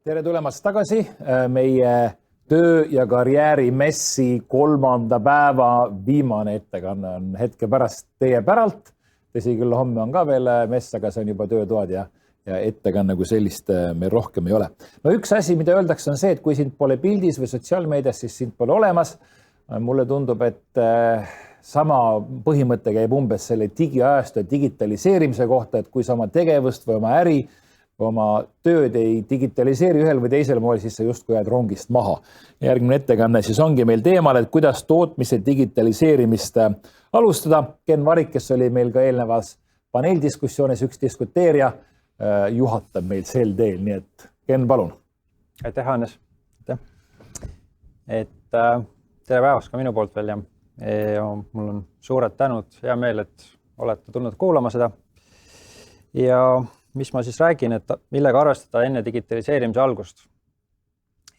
Tere tulemast tagasi meie töö- ja karjäärimessi 3. päeva viimane ettekanne on hetke pärast teie päralt. Tõsi küll, homme on ka veel mess, aga see on juba töötoad ja ettekanne kui sellist meil rohkem ei ole. No üks asi, mida öeldakse, on see, et kui sind pole pildis või sotsiaalmeedias, siis sind pole olemas. Mulle tundub, et sama põhimõte käib umbes selle digiajastu ja digitaliseerimise kohta, et kui sa oma tegevust või oma äri oma tööd ei digitaliseeri ühel või teisel moel, siis sa justkui jääd rongist maha. Järgmine ettekanne siis ongi meil teemal, et kuidas tootmise digitaliseerimist alustada. Ken Varik, kes oli meil ka eelnevas paneeldiskussioonis, üks diskuteerija, juhatab meil sel teel. Nii et Ken, palun. Aitäh, Hannes. Tere päevast ka minu poolt veel ja mul on suured tänud, hea meel, et olete tulnud kuulama seda. Ja mis ma siis räägin, et millega arvestada enne digitaliseerimise algust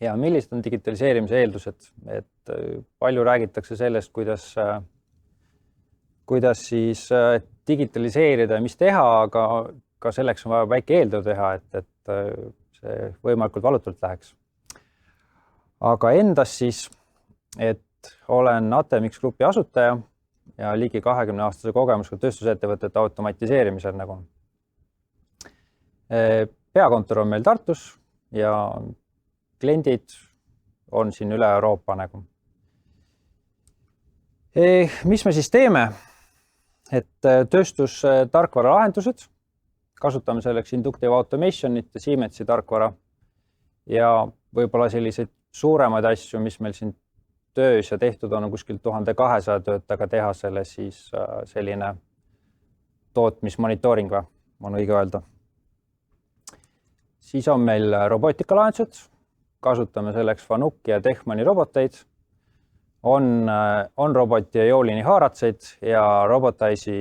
ja millised on digitaliseerimise eeldused, et palju räägitakse sellest, kuidas siis digitaliseerida ja mis teha, aga ka selleks on vaja väike eeltöö teha, et see võimalikult valutult läheks. Aga endas siis, et olen ATMX Grupi asutaja ja ligi 20-aastase kogemusega tööstusettevõtete automatiseerimisel nagu. Peakontor on meil Tartus ja kliendid on siin üle Euroopa nagu. Mis me siis teeme? Et tööstus tarkvara lahendused, kasutame selleks Inductive Automationit ja Siemensi tarkvara ja võib-olla selliseid suuremaid asju, mis meil siin töös ja tehtud on kuskil 1200 töötajaga teha selle siis selline tootmismonitooring, on õige öelda. Siis on meil robootikalahendused, kasutame selleks Fanuki ja Techmani roboteid, on roboti ja Joolini haaratseid ja robotaisi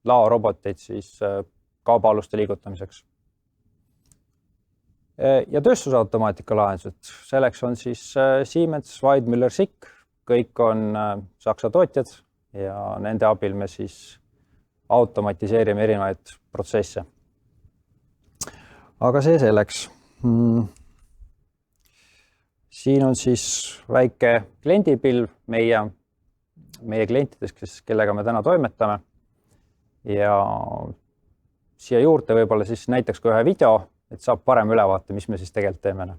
laoroboteid siis kaubaaluste liigutamiseks. Ja tööstusautomaatika lahendused, selleks on siis Siemens, Weidmüller, SICK, kõik on Saksa tootjad ja nende abil me siis automatiseerime erinevaid protsesse. Aga see selleks. Siin on siis väike kliendipilv meie klientidest, kellega me täna toimetame. Ja siia juurde võib-olla siis näiteks ka ühe video, et saab parem ülevaate, mis me siis tegelikult teeme.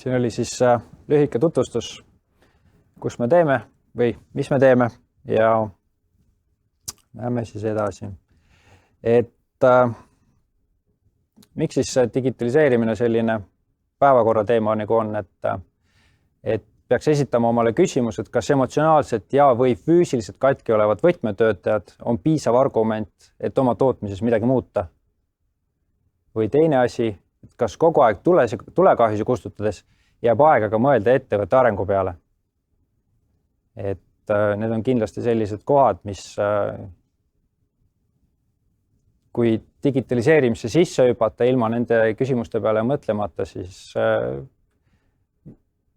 Siin oli siis lühike tutvustus, kus me teeme või mis me teeme ja näeme siis edasi. Et miks siis digitaliseerimine selline päevakorra teema nagu on, et peaks esitama omale küsimus, et kas emotsionaalselt ja või füüsiliselt katki olevad võtmetöötajad on piisav argument, et oma tootmises midagi muuta. Või teine asi, et kas kogu aeg tulekahjusi kustutades jääb aega ka mõelda ettevõtte arengu peale. Et need on kindlasti sellised kohad, mis kui digitaliseerimisse sisse hüpata ilma nende küsimuste peale mõtlemata, siis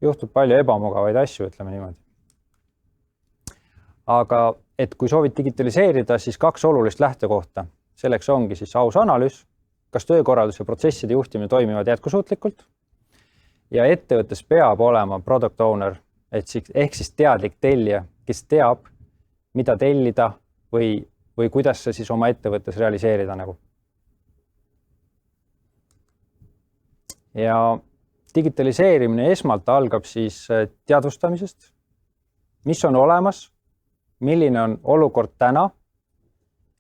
juhtub palju ebamugavaid asju, ütleme niimoodi. aga et kui soovid digitaliseerida, siis 2 olulist lähtekohta. Selleks ongi siis aus analüüs, kas töökorraldus ja protsesside juhtimine toimivad jätkusuutlikult ja ettevõttes peab olema product owner ehk siis teadlik tellija, kes teab, mida tellida või kuidas see siis oma ettevõttes realiseerida nagu. Ja digitaliseerimine esmalt algab siis teadvustamisest, mis on olemas, milline on olukord täna,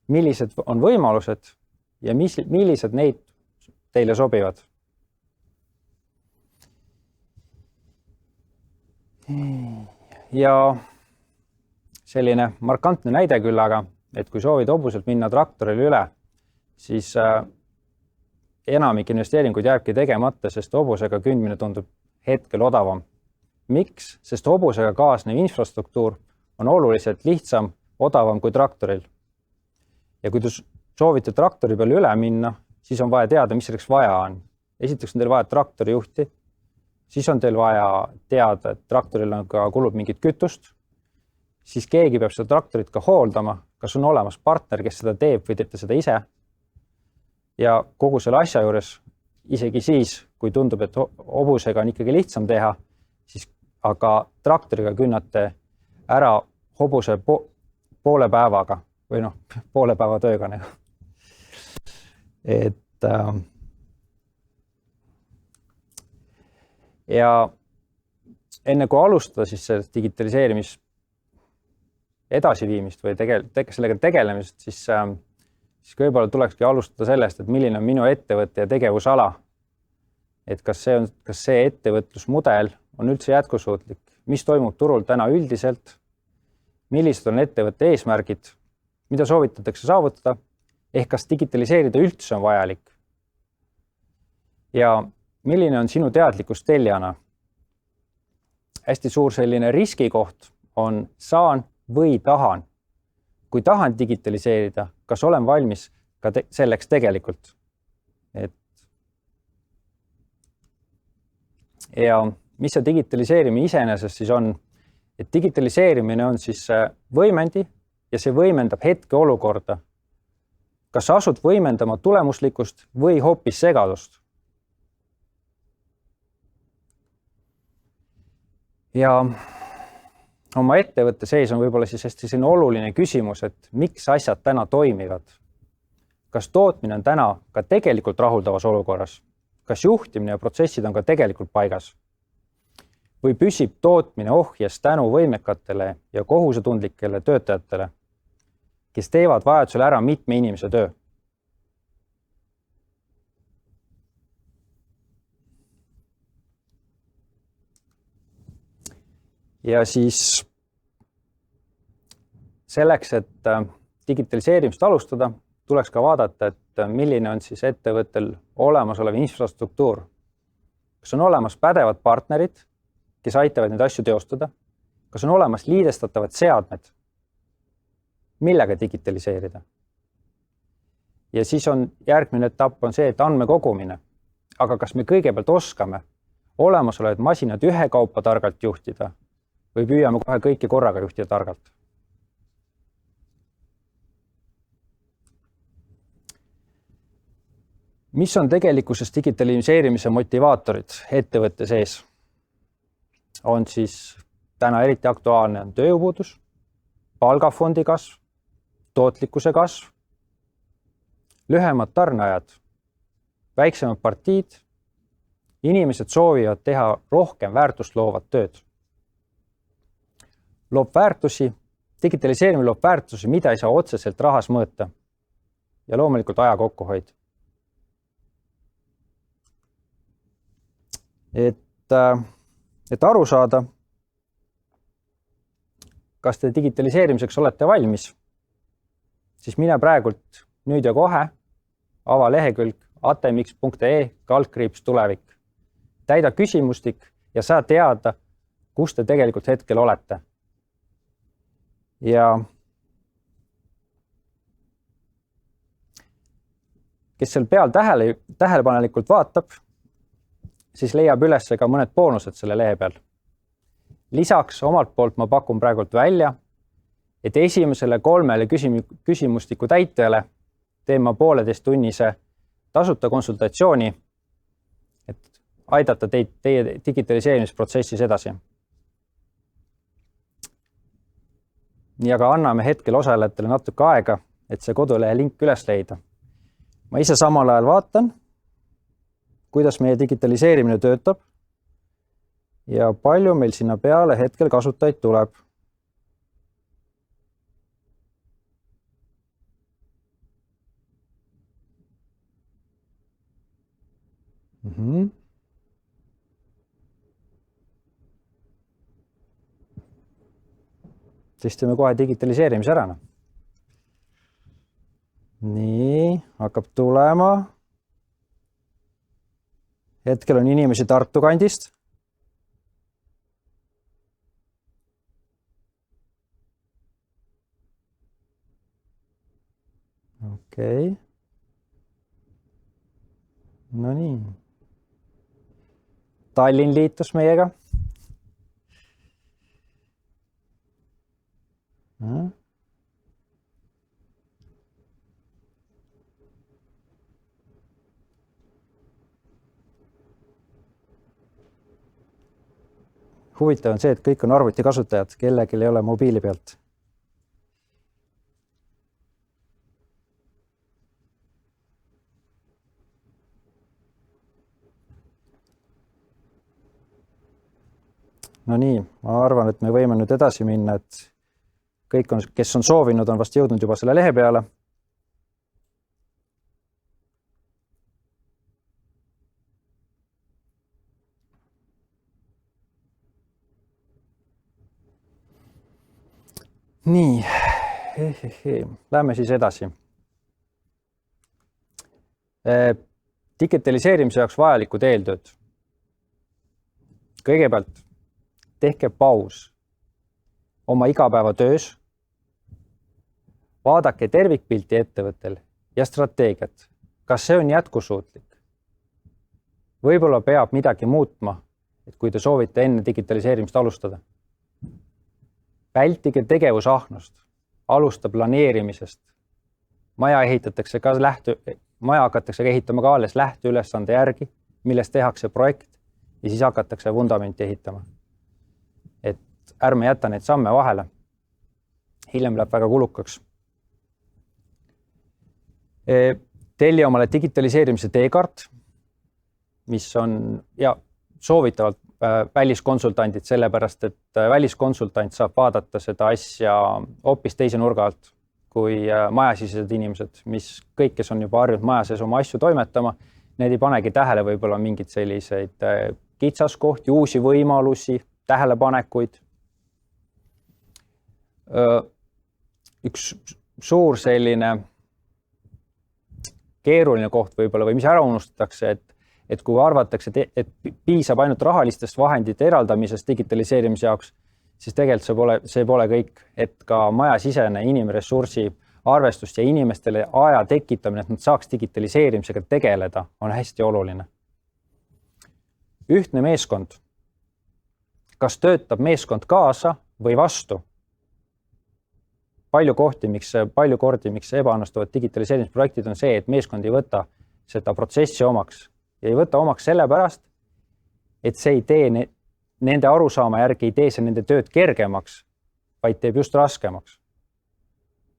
millised on võimalused ja millised neid teile sobivad. Ja selline markantne näide küll, aga et kui soovid hobuselt minna traktorile üle, siis enamik investeeringuid jääbki tegemata, sest hobusega kündmine tundub hetkel odavam. Miks? Sest hobusega kaasnev infrastruktuur on oluliselt lihtsam, odavam kui traktoril. Ja kui te soovite traktori peale üle minna, siis on vaja teada, mis selleks vaja on. Esiteks on teil vaja traktorijuhti, siis on teil vaja teada, et traktoril on ka kulub mingit kütust, siis keegi peab seda traktorit ka hooldama, kas on olemas partner, kes seda teeb või teete seda ise. Ja kogu selle asja juures, isegi siis, kui tundub, et hobusega on ikkagi lihtsam teha, siis aga traktoriga künnate ära hobuse poole päevaga või poole päeva tööga. Ja enne kui alustada siis sellest digitaliseerimis edasiviimist või sellega tegelemist, siis võib-olla tulekski alustada sellest, et milline on minu ettevõtte ja tegevusala. Et kas see ettevõtlusmudel on üldse jätkusuutlik, mis toimub turul täna üldiselt, millised on ettevõtte eesmärgid, mida soovitatakse saavutada, ehk kas digitaliseerida üldse on vajalik. Ja milline on sinu teadlikkus tellijana? Hästi suur selline riskikoht on saan või tahan. Kui tahan digitaliseerida, kas olen valmis ka selleks tegelikult? Ja mis see digitaliseerimine iseenesest siis on? Et digitaliseerimine on siis võimendi ja see võimendab hetkeolukorda. Kas asud võimendama tulemuslikkust või hoopis segadust? Ja oma ettevõtte sees on võib-olla siis hästi selline oluline küsimus, et miks asjad täna toimivad? Kas tootmine on täna ka tegelikult rahuldavas olukorras? Kas juhtimine ja protsessid on ka tegelikult paigas? Või püsib tootmine ohjes tänu võimekatele ja kohusetundlikele töötajatele, kes teevad vajadusel ära mitme inimese töö? Ja siis selleks, et digitaliseerimist alustada, tuleks ka vaadata, et milline on siis ettevõttel olemasolev infrastruktuur. Kas on olemas pädevad partnerid, kes aitavad neid asju teostada? Kas on olemas liidestatavad seadmed, millega digitaliseerida? Ja siis on järgmine etapp on see, et andmekogumine. Aga kas me kõigepealt oskame olemasolevad masinad ühekaupa targalt juhtida või püüame kohe kõiki korraga juhtida targalt? Mis on tegelikkuses digitaliseerimise motivaatorid ettevõtte sees? On siis täna eriti aktuaalne on tööjõupuudus, palgafondi kasv, tootlikkuse kasv, lühemad tarneajad, väiksemad partiid, inimesed soovivad teha rohkem väärtust loovat tööd. Loob väärtusi, digitaliseerimine loob väärtusi, mida ei saa otseselt rahas mõõta ja loomulikult aja kokkuhoid. Et aru saada, kas te digitaliseerimiseks olete valmis, siis mine praegult nüüd ja kohe ava lehekülg atmx.ee/tulevik. Täida küsimustik ja saa teada, kus te tegelikult hetkel olete. Ja kes seal peal tähelepanelikult vaatab, siis leiab üles ka mõned boonused selle lehe peal. Lisaks omalt poolt ma pakun praegult välja, et esimesele 3 küsimustiku täitajale teen ma 1,5-tunnise tasuta konsultatsiooni, et aidata teid teie digitaliseerimisprotsessis edasi. nii aga anname hetkel osalejatele natuke aega, et see kodulehe link üles leida. Ma ise samal ajal vaatan, kuidas meie digitaliseerimine töötab ja palju meil sinna peale hetkel kasutajaid tuleb. Siis teeme kohe digitaliseerimise ära. Nii, hakkab tulema. Hetkel on inimesi Tartu kandist. Okei. No nii. Tallinn liitus meiega. Huvitav on see, et kõik on arvuti kasutajad, kellelgi ei ole mobiili pealt. No nii, ma arvan, et me võime nüüd edasi minna, et kõik, kes on soovinud, on vast jõudnud juba selle lehe peale. Nii, lähme siis edasi. Digitaliseerimise jaoks vajalikud eeltööd. Kõigepealt tehke paus oma igapäevatöös, vaadake tervikpilti ettevõttel ja strateegiat. Kas see on jätkusuutlik? Võib-olla peab midagi muutma, et kui te soovite enne digitaliseerimist alustada. Vältige tegevusahnust, alusta planeerimisest. Maja hakatakse ehitama ka alles lähteülesande järgi, millest tehakse projekt ja siis hakatakse vundamenti ehitama. Et ärme jätta neid samme vahele. Hiljem läheb väga kulukaks. Telli omale digitaliseerimise teekaart, mis on soovitavalt väliskonsultandid, sellepärast, et väliskonsultant saab vaadata seda asja hoopis teise nurga alt kui majasisesed inimesed, mis kõik, kes on juba harjunud maja sees oma asju toimetama, need ei panegi tähele võib-olla mingid selliseid kitsaskohti, uusi võimalusi, tähelepanekuid. Üks suur selline keeruline koht võib-olla või mis ära unustatakse, et kui arvatakse, et piisab ainult rahalistest vahendite eraldamisest digitaliseerimise jaoks, siis tegelikult see pole kõik, et ka majasisene inimressursi arvestust ja inimestele aja tekitamine, et nad saaks digitaliseerimisega tegeleda, on hästi oluline. Ühtne meeskond. Kas töötab meeskond kaasa või vastu? Palju kordi, miks ebaõnnestuvad digitaliseerimisprojektid on see, et meeskond ei võta seda protsessi omaks. Ja ei võta omaks sellepärast, et see ei tee nende arusaama järgi, ei tee see nende tööd kergemaks, vaid teeb just raskemaks.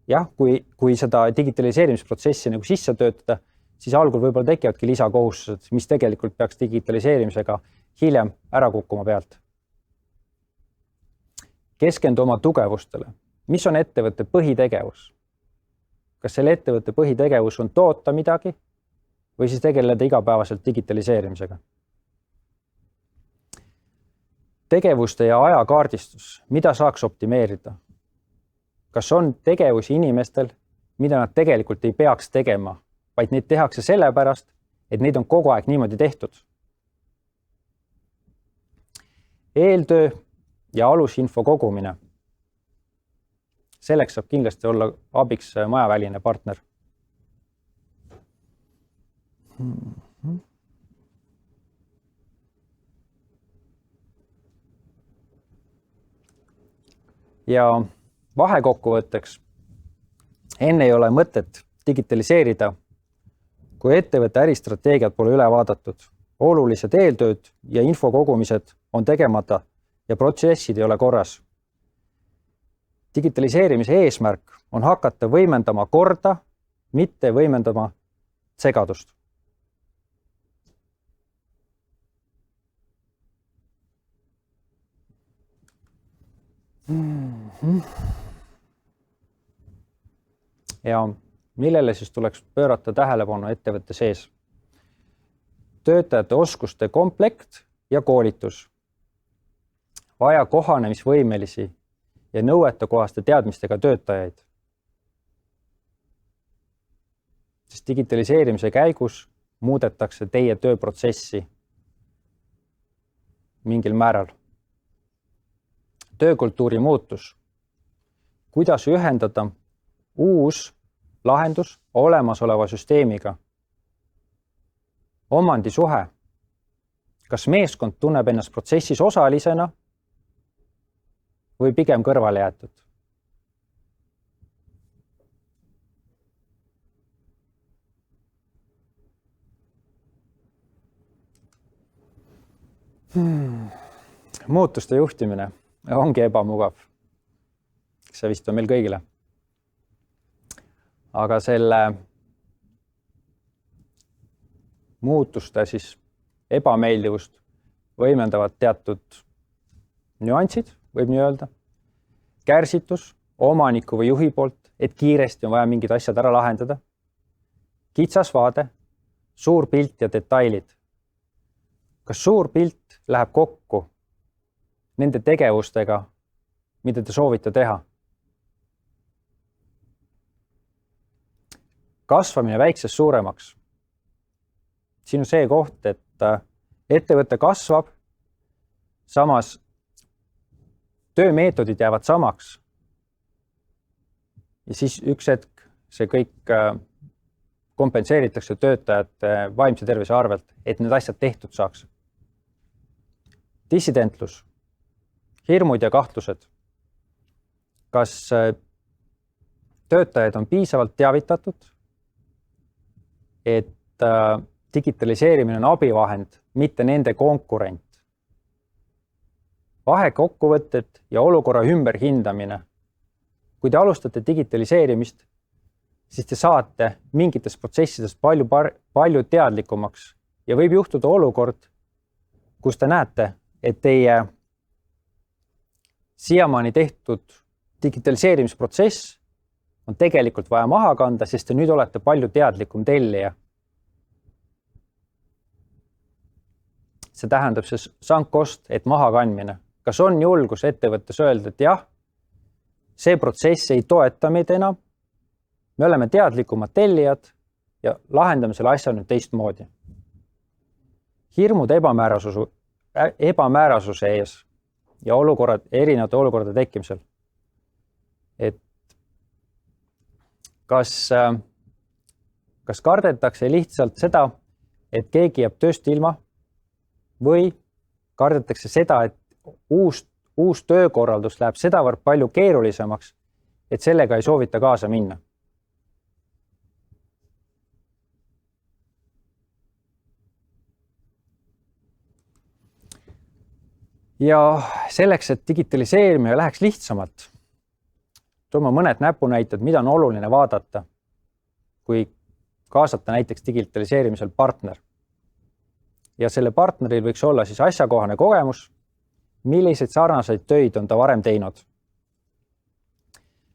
Jah, kui seda digitaliseerimisprotsessi nagu sisse töötada, siis algul võib-olla tekivadki lisakohustused, mis tegelikult peaks digitaliseerimisega hiljem ära kukkuma pealt. Keskendu oma tugevustele. Mis on ettevõtte põhitegevus? Kas selle ettevõtte põhitegevus on toota midagi või siis tegeleda igapäevaselt digitaliseerimisega? Tegevuste ja ajakaardistus, mida saaks optimeerida? Kas on tegevusi inimestel, mida nad tegelikult ei peaks tegema, vaid neid tehakse sellepärast, et neid on kogu aeg niimoodi tehtud? Eeltöö ja alusinfo kogumine. Selleks saab kindlasti olla abiks majaväline partner. Ja Vahekokkuvõtteks, enne ei ole mõtet digitaliseerida, kui ettevõtte äristrateegiad pole üle vaadatud, olulised eeltööd ja info kogumised on tegemata ja protsessid ei ole korras. Digitaliseerimise eesmärk on hakata võimendama korda, mitte võimendama segadust. Ja millele siis tuleks pöörata tähelepanu ettevõtte sees? Töötajate oskuste komplekt ja koolitus. Vaja kohanemisvõimelisi ja nõuetekohaste teadmistega töötajaid. Sest digitaliseerimise käigus muudetakse teie tööprotsessi mingil määral. Töökultuuri muutus. Kuidas ühendada uus lahendus olemasoleva süsteemiga? Omandisuhe. Kas meeskond tunneb ennast protsessis osalisena või pigem kõrvale jäetud? Muutuste juhtimine ongi ebamugav. See vist on meil kõigile. Aga selle muutuste siis ebameeldivust võimendavad teatud nüansid, võib nii öelda. Kärsitus omaniku või juhi poolt, et kiiresti on vaja mingid asjad ära lahendada. Kitsas vaade, suur pilt ja detailid. Kas suur pilt läheb kokku nende tegevustega, mida te soovite teha? Kasvamine väiksest suuremaks. Siin on see koht, et ettevõte kasvab, samas töömeetodid jäävad samaks. Ja siis üks hetk see kõik kompenseeritakse töötajate vaimse tervise arvelt, et need asjad tehtud saaks. Dissidentlus, hirmud ja kahtlused. Kas töötajad on piisavalt teavitatud, et digitaliseerimine on abivahend, mitte nende konkurent? Vahekokkuvõtted ja olukorra ümberhindamine. Kui te alustate digitaliseerimist, siis te saate mingitest protsessidest palju teadlikumaks ja võib juhtuda olukord, kus te näete, et teie siiamaani tehtud digitaliseerimisprotsess on tegelikult vaja maha kanda, sest te nüüd olete palju teadlikum tellija. See tähendab see sunk cost, et maha kandmine. Kas on julgus ettevõttes öelda, et jah, see protsess ei toeta meid enam, me oleme teadlikumad tellijad ja lahendame selle asja nüüd teistmoodi. Hirmud ebamäärasuse ees ja erinevate olukordade tekkimisel. Et kas kardetakse lihtsalt seda, et keegi jääb tööst ilma või kardetakse seda, et uus töökorraldus läheb sedavõrd palju keerulisemaks, et sellega ei soovita kaasa minna. Ja selleks, et digitaliseerimine läheks lihtsamalt, toome mõned näpunäited, mida on oluline vaadata, kui kaasata näiteks digitaliseerimisel partner. Ja selle partneril võiks olla siis asjakohane kogemus, milliseid sarnaseid töid on ta varem teinud.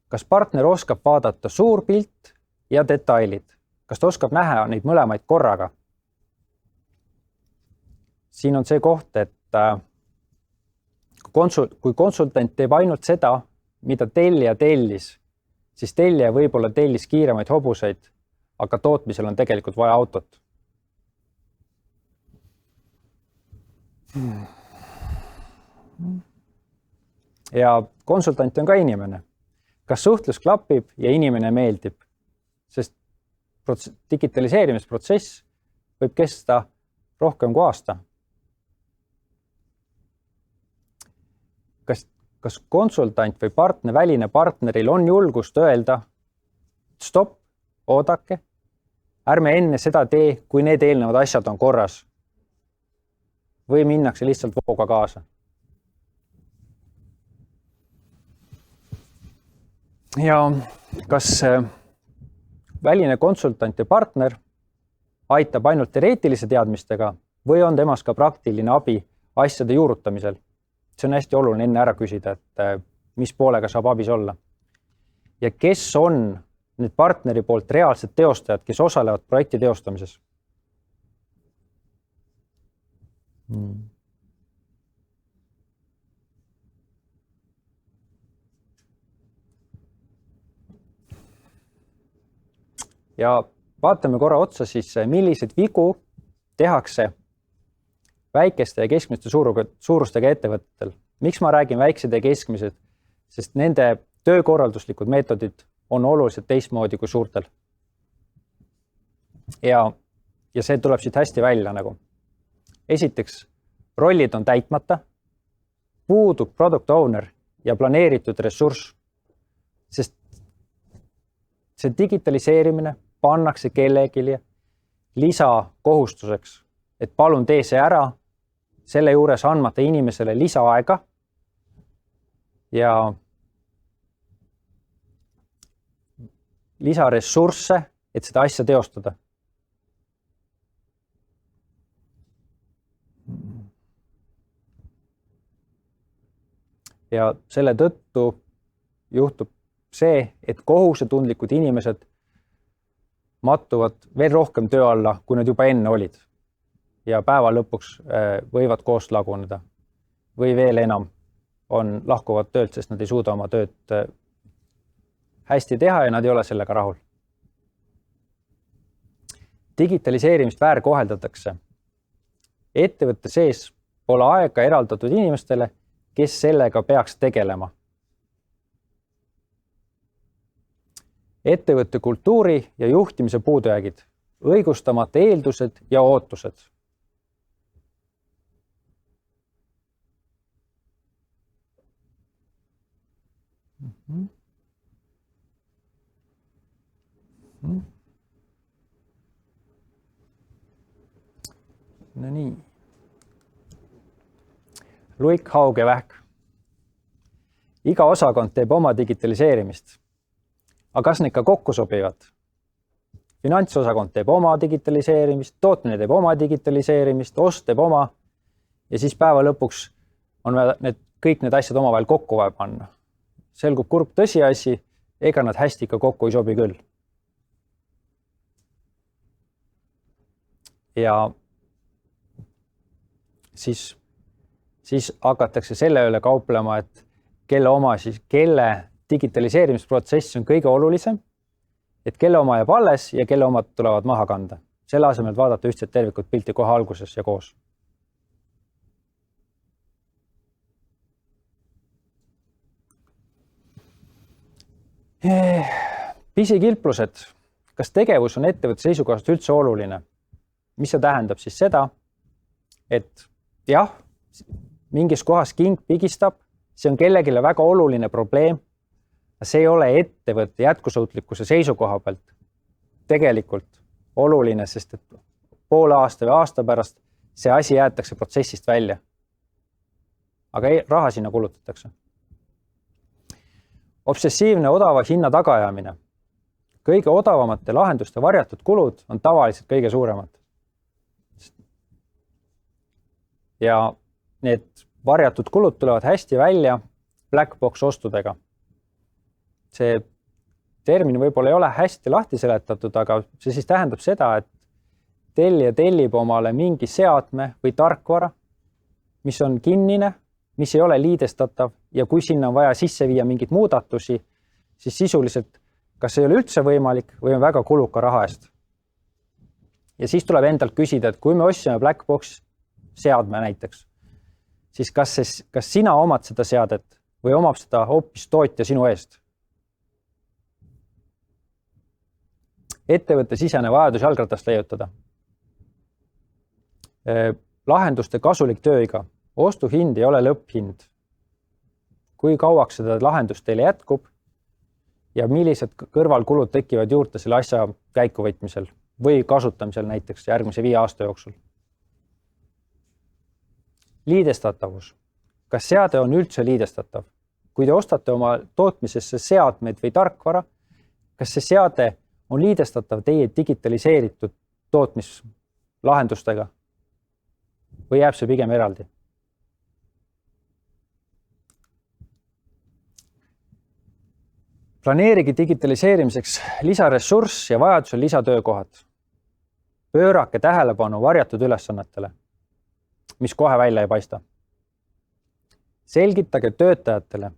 Kas partner oskab vaadata suur pilt ja detailid? Kas ta oskab näha neid mõlemaid korraga? Siin on see koht, et kui konsultant teeb ainult seda, mida tellija tellis, siis tellija võib-olla tellis kiiremaid hobuseid, aga tootmisel on tegelikult vaja autot. Ja konsultant on ka inimene. Kas suhtlus klapib ja inimene meeldib? Sest digitaliseerimisprotsess võib kesta rohkem kui aasta. kas konsultant või väline partneril on julgust öelda, stopp, oodake, ärme enne seda tee, kui need eelnevad asjad on korras. Või minnakse lihtsalt vooga kaasa. Ja kas väline konsultant ja partner aitab ainult teoreetilise teadmistega või on temas ka praktiline abi asjade juurutamisel? See on hästi oluline enne ära küsida, et mis poolega saab abis olla. Ja kes on need partneri poolt reaalsed teostajad, kes osalevad projekti teostamises? Ja vaatame korra otsa siis, milliseid vigu tehakse väikeste ja keskmiste suurustega ettevõtetel. Miks ma räägin väiksed ja keskmised? Sest nende töökorralduslikud meetodid on oluliselt teistmoodi kui suurtel. Ja see tuleb siit hästi välja nagu. Esiteks, rollid on täitmata, puudub product owner ja planeeritud ressurss, sest see digitaliseerimine pannakse kellegile lisakohustuseks, et palun tee see ära, selle juures andmata inimesele lisaaega ja lisaressursse, et seda asja teostada. Ja selle tõttu juhtub see, et kohusetundlikud inimesed mattuvad veel rohkem töö alla, kui nad juba enne olid. Ja päeva lõpuks võivad koost laguneda. Või veel enam lahkuvad töölt, sest nad ei suuda oma tööd hästi teha ja nad ei ole sellega rahul. Digitaliseerimist väärkoheldatakse. Ettevõtte sees pole aega eraldatud inimestele, kes sellega peaks tegelema. Ettevõtte kultuuri ja juhtimise puudujäägid, õigustamata eeldused ja ootused. No nii. Luik, haug ja vähk. Iga osakond teeb oma digitaliseerimist. Aga kas need ka kokku sobivad? Finantsosakond teeb oma digitaliseerimist, tootmine teeb oma digitaliseerimist, ost teeb oma ja siis päeva lõpuks on kõik need asjad omavahel kokku vaja panna. Selgub kurb tõsiasi, ega nad hästi ikka kokku ei sobi küll. Ja siis hakatakse selle üle kauplema, et kelle digitaliseerimisprotsess on kõige olulisem, et kelle oma jääb alles ja kelle omad tulevad maha kanda. Selle asemel vaadata ühtset tervikut pilti kohe alguses ja koos. Pisikilplused. Kas tegevus on ettevõtte seisukohast üldse oluline? Mis see tähendab siis seda, et jah, mingis kohas king pigistab, see on kellegile väga oluline probleem, see ei ole ettevõtte jätkusuutlikkuse seisukoha pealt tegelikult oluline, sest et poole aasta või aasta pärast see asi jäetakse protsessist välja. Aga raha sinna kulutatakse. Obsessiivne odava hinna tagaajamine. Kõige odavamate lahenduste varjatud kulud on tavaliselt kõige suuremad. Ja need varjatud kulud tulevad hästi välja black box ostudega. See termin võib-olla ei ole hästi lahti seletatud, aga see siis tähendab seda, et tellija tellib omale mingi seadme või tarkvara, mis on kinnine, mis ei ole liidestatav ja kui sinna on vaja sisse viia mingid muudatusi, siis sisuliselt kas ei ole üldse võimalik või on väga kuluka raha eest. Ja siis tuleb endalt küsida, et kui me ostsime black box seadme näiteks, siis kas sina omad seda seadet või omab seda hoopis tootja sinu eest? Ettevõtte sisene vajadus jalgratast leiutada. Lahenduste kasulik tööiga. Ostuhind ei ole lõpphind. kui kauaks seda lahendust teile jätkub ja millised kõrvalkulud tekivad juurde selle asja käikuvõtmisel või kasutamisel näiteks järgmise 5 aasta jooksul. Liidestatavus. Kas seade on üldse liidestatav? Kui te ostate oma tootmisesse seadmeid või tarkvara, kas see seade on liidestatav teie digitaliseeritud tootmislahendustega või jääb see pigem eraldi? Planeerige digitaliseerimiseks lisaressurss ja vajadusel lisatöökohad. Pöörake tähelepanu varjatud ülesannetele, mis kohe välja ei paista. Selgitage töötajatele,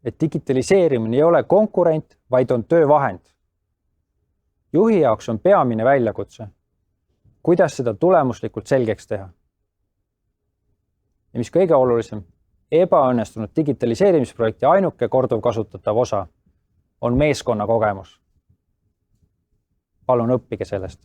et digitaliseerimine ei ole konkurent, vaid on töövahend. Juhi jaoks on peamine väljakutse, kuidas seda tulemuslikult selgeks teha. Ja mis kõige olulisem, ebaõnnestunud digitaliseerimisprojekti ainuke korduvkasutatav osa on meeskonna kogemus. Palun õppige sellest.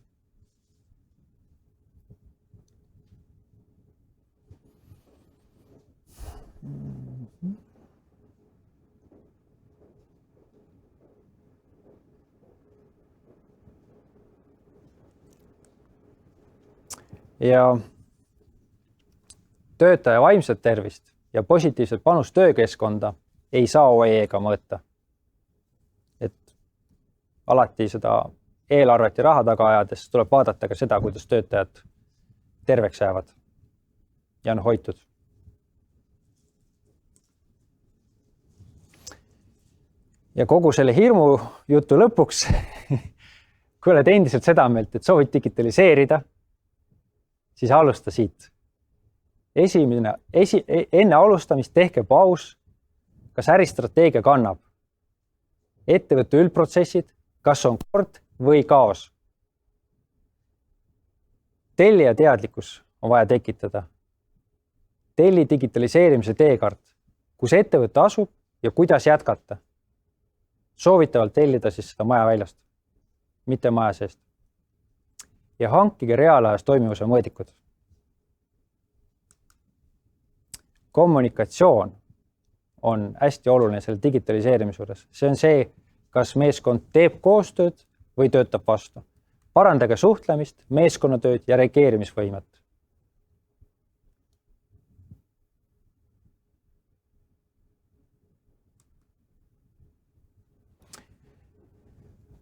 Ja töötaja vaimset tervist ja positiivset panust töökeskkonda ei saa OE-ga mõõta. Et alati seda eelarvet ja raha taga ajades tuleb vaadata ka seda, kuidas töötajad terveks jäävad ja on hoitud. Ja kogu selle hirmu jutu lõpuks, kui oled endiselt seda meelt, et soovid digitaliseerida, siis alusta siit. Enne alustamist tehke paus, kas äristrateegia kannab. Ettevõtte üldprotsessid, kas on kord või kaos. Tellija teadlikkus on vaja tekitada. Telli digitaliseerimise teekaart, kus ettevõte asub ja kuidas jätkata. Soovitavalt tellida siis seda maja väljast, mitte maja seest. Ja hankige reaalajas toimivuse mõõdikud. Kommunikatsioon on hästi oluline selle digitaliseerimise juures. See on see, kas meeskond teeb koostööd või töötab vastu. Parandage suhtlemist, meeskonnatööd ja reageerimisvõimet.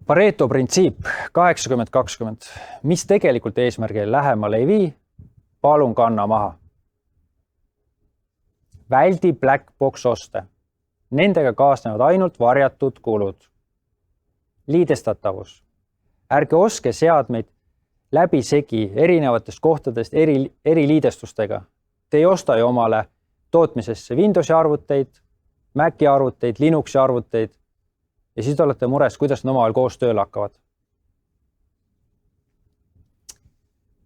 Pareto printsiip 80-20, mis tegelikult eesmärgile lähemale ei vii, palun kanna maha. Väldi black box oste. Nendega kaasnevad ainult varjatud kulud. Liidestatavus. Ärge oske seadmeid läbi segi erinevatest kohtadest eri liidestustega. Te ei osta ju omale tootmisesse Windowsi arvuteid, Maci arvuteid, Linuxi arvuteid ja siis olete mures, kuidas nad omavahel koos tööle hakkavad.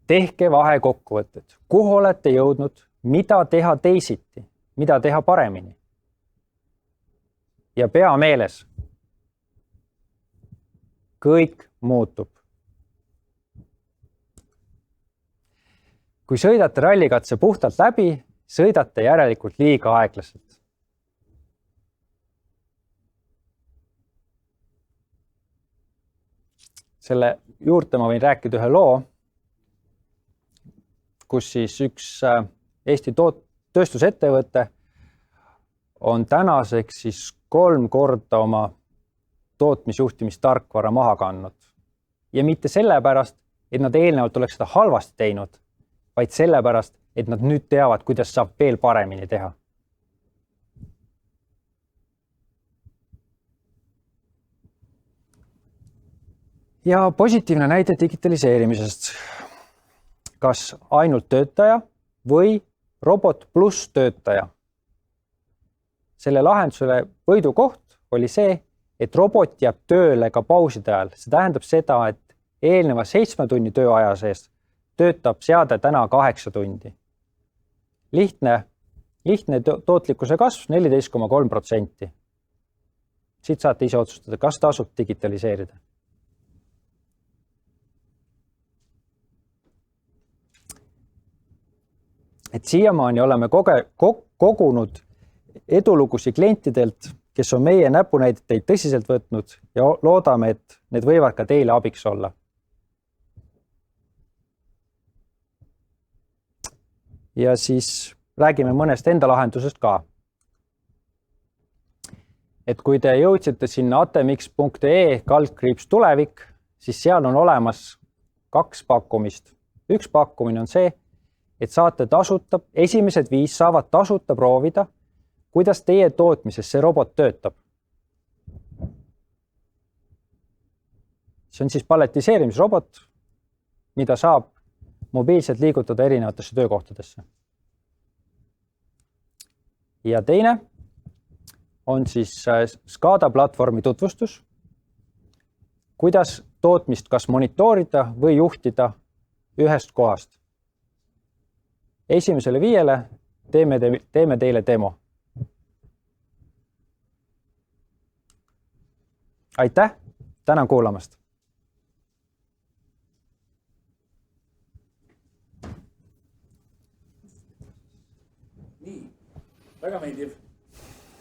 Tehke vahekokkuvõtted. Kuhu olete jõudnud, mida teha teisiti, mida teha paremini. Ja pea meeles. Kõik muutub. Kui sõidate rallikatse puhtalt läbi, sõidate järelikult liiga aeglaselt. Selle juurde ma võin rääkida ühe loo, kus siis üks Eesti tööstusettevõte on tänaseks siis 3 korda oma tootmisjuhtimistarkvara maha kandnud. Ja mitte sellepärast, et nad eelnevalt oleks seda halvasti teinud, vaid sellepärast, et nad nüüd teavad, kuidas saab veel paremini teha. Ja positiivne näide digitaliseerimisest. Kas ainult töötaja või robot pluss töötaja? Selle lahendusele võidukoht oli see, et robot jääb tööle ka pauside ajal. See tähendab seda, et eelneva 7 tunni tööaja sees töötab seade täna 8 tundi. Lihtne tootlikkuse kasv 14,3%. Siit saate ise otsustada, kas tasub digitaliseerida. Et siiamaani oleme kogunud edulugusi klientidelt, kes on meie näpunäiteid tõsiselt võtnud ja loodame, et need võivad ka teile abiks olla. Ja siis räägime mõnest enda lahendusest ka. Et kui te jõudsite sinna atmx.ee/tulevik, siis seal on olemas 2 pakkumist. Üks pakkumine on see, et saate tasuta, esimesed 5 saavad tasuta proovida, kuidas teie tootmises see robot töötab. See on siis palletiseerimisrobot, mida saab mobiilselt liigutada erinevatesse töökohtadesse. Ja teine on siis SCADA platvormi tutvustus, kuidas tootmist kas monitoorida või juhtida ühest kohast. Esimesele 5 teeme teile demo. Aitäh, tänan kuulamast. Nii, väga meeldiv.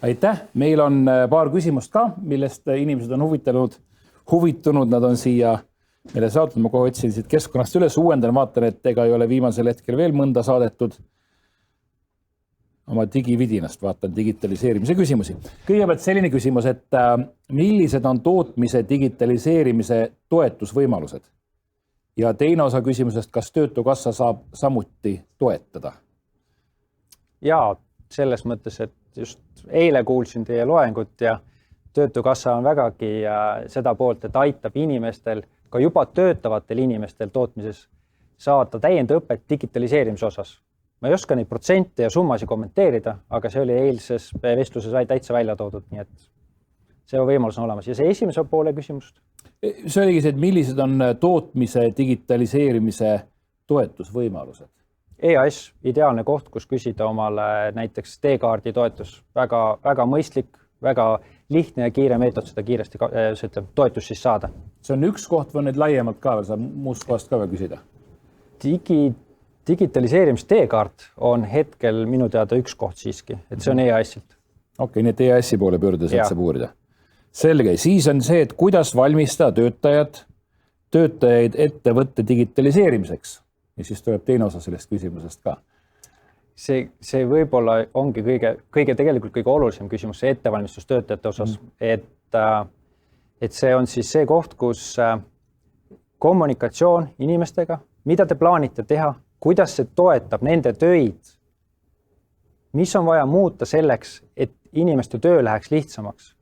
Aitäh, meil on paar küsimust ka, millest inimesed on huvitunud, nad on siia meile saatud, ma kohe otsin siit keskkonnast üles, uuendan, vaatan, et ega ei ole viimasel hetkel veel mõnda saadetud. Oma digividinast vaatan digitaliseerimise küsimusi. Kõigepealt selline küsimus, et millised on tootmise digitaliseerimise toetusvõimalused? Ja teine osa küsimusest, kas Töötukassa saab samuti toetada? Jaa, selles mõttes, et just eile kuulsin teie loengut ja Töötukassa on vägagi seda poolt, et aitab inimestel, ka juba töötavatel inimestel tootmises saada täiendõpet digitaliseerimise osas. Ma ei oska neid protsente ja summasid kommenteerida, aga see oli eilses vestluses täitsa välja toodud, nii et see võimalus on olemas. Ja see esimese poole küsimust? See oligi see, et millised on tootmise digitaliseerimise toetusvõimalused? EAS, ideaalne koht, kus küsida omale näiteks teekaardi toetus. Väga mõistlik, väga lihtne ja kiire meetod seda kiiresti toetust siis saada. See on üks koht või need laiemalt ka veel, saab muust kohast ka veel küsida? Digitaliseerimise teekaart on hetkel minu teada üks koht siiski, et see on EAS-ilt. Okei, nii et EAS-i poole pöördudes, et saab uurida. Selge, siis on see, et kuidas valmistada töötajaid ettevõtte digitaliseerimiseks. Ja siis tuleb teine osa sellest küsimusest ka. See võib-olla ongi tegelikult kõige olulisem küsimus, see ettevalmistus töötajate osas, et see on siis see koht, kus kommunikatsioon inimestega, mida te plaanite teha, kuidas see toetab nende töid, mis on vaja muuta selleks, et inimeste töö läheks lihtsamaks.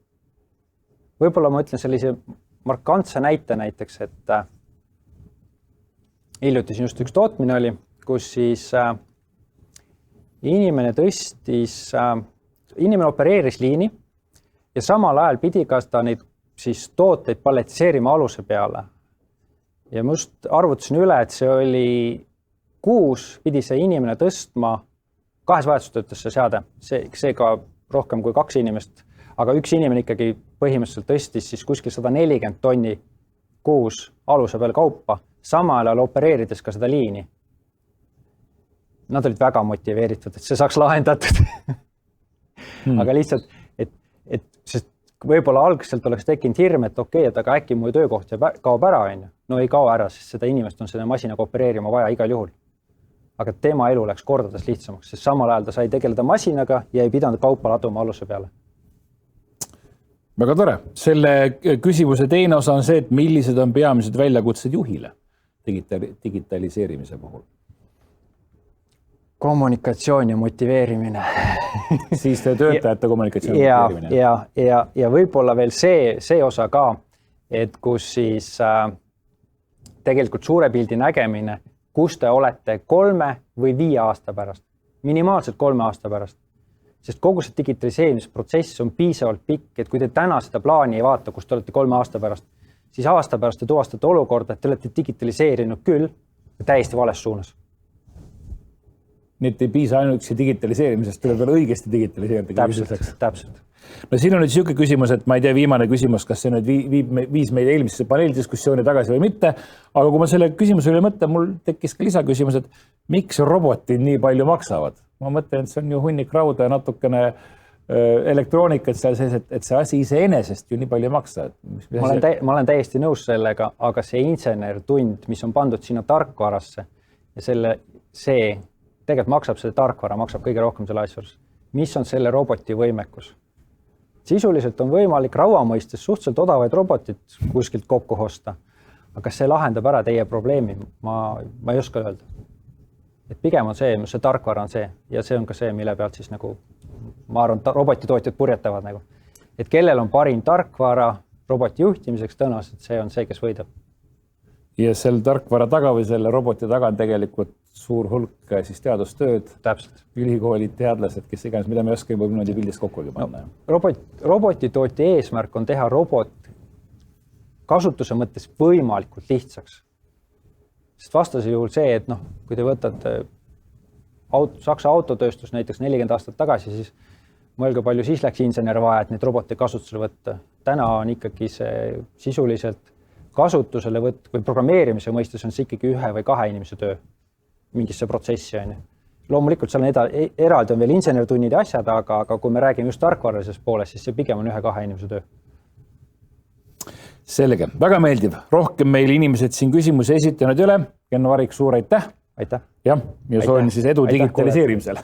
Võib-olla ma ütlen sellise markantse näite näiteks, et hiljuti siin just üks tootmine oli, kus siis inimene opereeris liini ja samal ajal pidi ka ta neid siis tooteid palletiseerima aluse peale. Ja ma just arvutasin üle, et see oli kuus, pidi see inimene tõstma, 2 vahetustöötas see seade, see ka rohkem kui 2 inimest, aga üks inimene ikkagi põhimõtteliselt tõstis siis kuskil 140 tonni kuus aluse peal kaupa, samal ajal opereerides ka seda liini. Nad olid väga motiveeritud, et see saaks lahendatud. Aga lihtsalt, et võib-olla algselt oleks tekkinud hirm, et okei, et aga äkki mu töökoht kaob ära, no ei kao ära, sest seda inimest on selle masinaga opereerima vaja igal juhul. Aga tema elu läks kordades lihtsamaks, sest samal ajal ta sai tegeleda masinaga ja ei pidanud kaupa laduma aluse peale. Väga tore. Selle küsimuse teine osa on see, et millised on peamised väljakutsed juhile digitaliseerimise puhul? Kommunikatsioon ja motiveerimine. Siis töötajate kommunikatsioon ja motiveerimine. Ja võib-olla veel see osa ka, et kus siis tegelikult suure pildi nägemine, kus te olete 3 või 5 aasta pärast, minimaalselt 3 aasta pärast. Sest kogu see digitaliseerimisprotsess on piisavalt pikk, et kui te täna seda plaani ei vaata, kus te olete 3 aasta pärast, siis aasta pärast te tuvastate olukorda, et te olete digitaliseerinud küll täiesti vales suunas. Nii et ei piisa ainuüksi digitaliseerimisest, tuleb veel õigesti digitaliseerida. Täpselt. No siin on nüüd siuke küsimus, et ma ei tea, viimane küsimus, kas see nüüd viis meid eelmisesse paneeldiskussiooni tagasi või mitte, aga kui ma selle küsimuse üle mõtlen, mul tekkis ka lisaküsimus, et miks robotid nii palju maksavad? Ma mõtlen, et see on ju hunnik rauda ja natukene elektroonikat seal sees, et see asi iseenesest ju nii palju ei maksa. Ma olen täiesti nõus sellega, aga see insenertund, mis on pandud sinna tarkvarasse ja see tegelikult maksab, see tarkvara maksab kõige rohkem selle asja. Mis on selle roboti võimekus? Sisuliselt on võimalik raua mõistes suhteliselt odavaid robotit kuskilt kokku hosta, aga kas see lahendab ära teie probleemi? Ma ei oska öelda. Et pigem on see tarkvara on see ja see on ka see, mille pealt siis nagu ma arvan, robotitootjad purjetavad nagu. Et kellel on parim tarkvara roboti juhtimiseks, tõenäoliselt see on see, kes võidab. Ja selle tarkvara taga või selle roboti taga on tegelikult suur hulk siis teadustööd. Täpselt. Ülikoolid, teadlased, kes iganes, mida me ei oska juba niimoodi pildist kokkugi panna. Robotitootja eesmärk on teha robot kasutuse mõttes võimalikult lihtsaks. Sest vastase juhul see, et kui te võtate Saksa autotööstus näiteks 40 aastat tagasi, siis mõelge palju siis läks insener vaja, et neid robote kasutusele võtta. Täna on ikkagi see sisuliselt kasutusele võtta või programmeerimise mõistes on see ikkagi 1 või 2 inimese töö mingisse protsessi. Loomulikult seal on eraldi on veel insenertunnid ja asjad, aga kui me räägime just tarkvaralisest poolest, siis see pigem on 1-2 inimese töö. Selge, väga meeldiv. Rohkem meil inimesed siin küsimusi esitanud ei ole. Kenno Varik, suur aitäh. Aitäh. Jah, ja soovin siis edu digitaliseerimisel.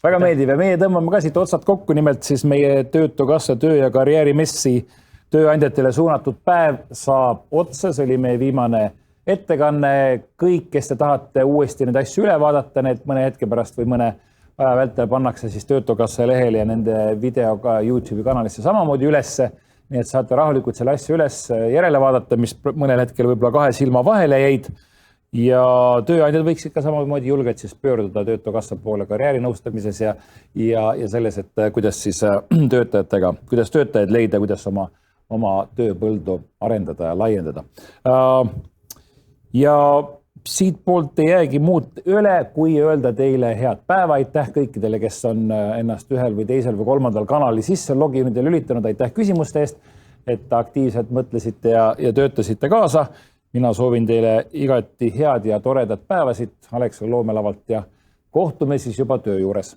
Väga meeldiv ja meie tõmbame ka siit otsad kokku, nimelt siis meie Töötukassa töö- ja karjäärimessi tööandjatele suunatud päev saab otsa. See oli meie viimane ettekanne. Kõik, kes te tahate uuesti neid asju üle vaadata, need mõne hetke pärast või mõne aja vältel pannakse siis Töötukassa lehel ja nende videoga YouTube'i kanalisse samamoodi ülesse. Nii et saate rahulikult selle asju üles järele vaadata, mis mõnel hetkel võib-olla 2 silma vahele jäid. Ja tööandjad võiksid ka samamoodi julgelt siis pöörduda Töötukassa poole karjäärinõustamises ja selles, et kuidas siis töötajatega, kuidas töötajaid leida, kuidas oma tööpõldu arendada ja laiendada. Ja siit poolt ei jäägi muud üle, kui öelda teile head päeva. Aitäh kõikidele, kes on ennast ühel või teisel või 3. kanali sisse loginud ja lülitanud. Aitäh küsimuste eest, et aktiivselt mõtlesite ja töötasite kaasa. Mina soovin teile igati head ja toredat päevasid Alexela loomelavalt ja kohtume siis juba töö juures.